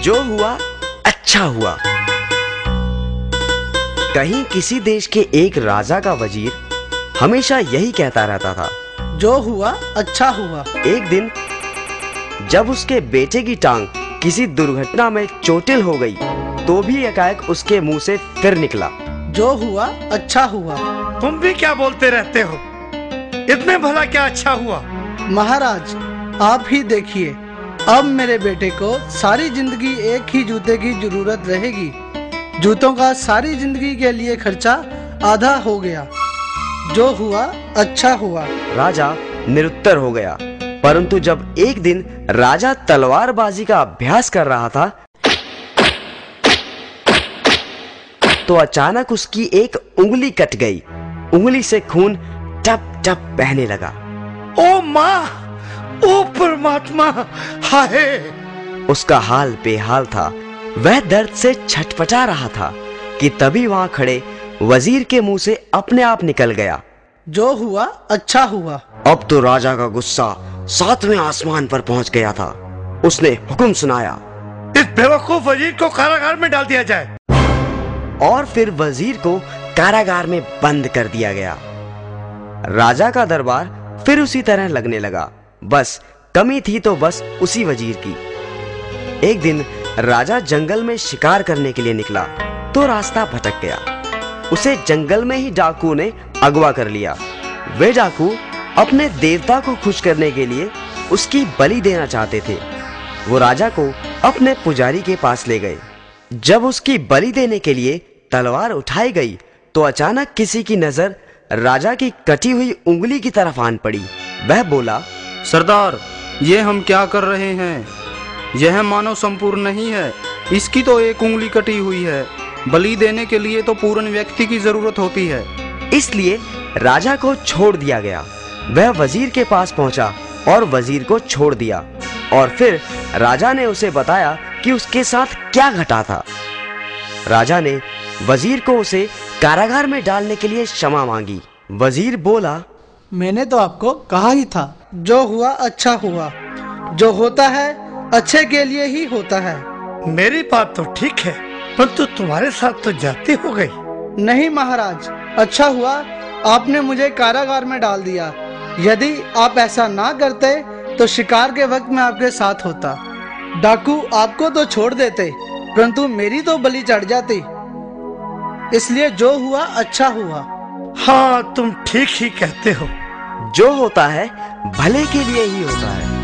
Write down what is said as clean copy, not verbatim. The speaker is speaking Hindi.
जो हुआ अच्छा हुआ। कहीं किसी देश के एक राजा का वजीर हमेशा यही कहता रहता था, जो हुआ अच्छा हुआ। एक दिन जब उसके बेटे की टांग किसी दुर्घटना में चोटिल हो गई तो भी एकाएक उसके मुंह से फिर निकला, जो हुआ अच्छा हुआ। तुम भी क्या बोलते रहते हो? इतने भला क्या अच्छा हुआ? महाराज आप ही देखिए, अब मेरे बेटे को सारी जिंदगी एक ही जूते की जरूरत रहेगी। जूतों का सारी जिंदगी के लिए खर्चा आधा हो गया। जो हुआ अच्छा हुआ। राजा निरुत्तर हो गया। परंतु जब एक दिन राजा तलवारबाजी का अभ्यास कर रहा था तो अचानक उसकी एक उंगली कट गई। उंगली से खून टप टप बहने लगा। ओ माँ, ओ परमात्मा, हाय! उसका हाल बेहाल था। वह दर्द से छटपटा रहा था कि तभी वहां खड़े वजीर के मुंह से अपने आप निकल गया, जो हुआ अच्छा हुआ। अब तो राजा का गुस्सा 7वें आसमान पर पहुंच गया था। उसने हुक्म सुनाया, इस बेवकूफ वजीर को कारागार में डाल दिया जाए। और फिर वजीर को कारागार में बंद कर दिया गया। राजा का दरबार फिर उसी तरह लगने लगा। बस कमी थी तो बस उसी वजीर की। एक दिन राजा जंगल में शिकार करने के लिए निकला तो रास्ता भटक गया। उसे जंगल में ही डाकू ने अगवा कर लिया। वे डाकू अपने देवता को खुश करने के लिए उसकी बलि देना चाहते थे। वो राजा को अपने पुजारी के पास ले गए। जब उसकी बलि देने के लिए तलवार उठाई गई तो अचानक किसी की नजर राजा की कटी हुई उंगली की तरफ आन पड़ी। वह बोला, सरदार, ये हम क्या कर रहे हैं? यह मानव संपूर्ण नहीं है। इसकी तो एक उंगली कटी हुई है। बलि देने के लिए तो पूर्ण व्यक्ति की जरूरत होती है। इसलिए राजा को छोड़ दिया गया। वह वजीर के पास पहुंचा और वजीर को छोड़ दिया। और फिर राजा ने उसे बताया कि उसके साथ क्या घटा था। राजा ने वजीर को उसे कारागार में डालने के लिए क्षमा मांगी। वजीर बोला, मैंने तो आपको कहा ही था, जो हुआ अच्छा हुआ। जो होता है अच्छे के लिए ही होता है। मेरी बात तो ठीक है, परंतु तुम्हारे साथ तो जाती हो गई। नहीं महाराज, अच्छा हुआ आपने मुझे कारागार में डाल दिया। यदि आप ऐसा ना करते तो शिकार के वक्त मैं आपके साथ होता। डाकू आपको तो छोड़ देते, परंतु मेरी तो बलि चढ़ जाती। इसलिए जो हुआ अच्छा हुआ। हाँ, तुम ठीक ही कहते हो। जो होता है भले के लिए ही होता है।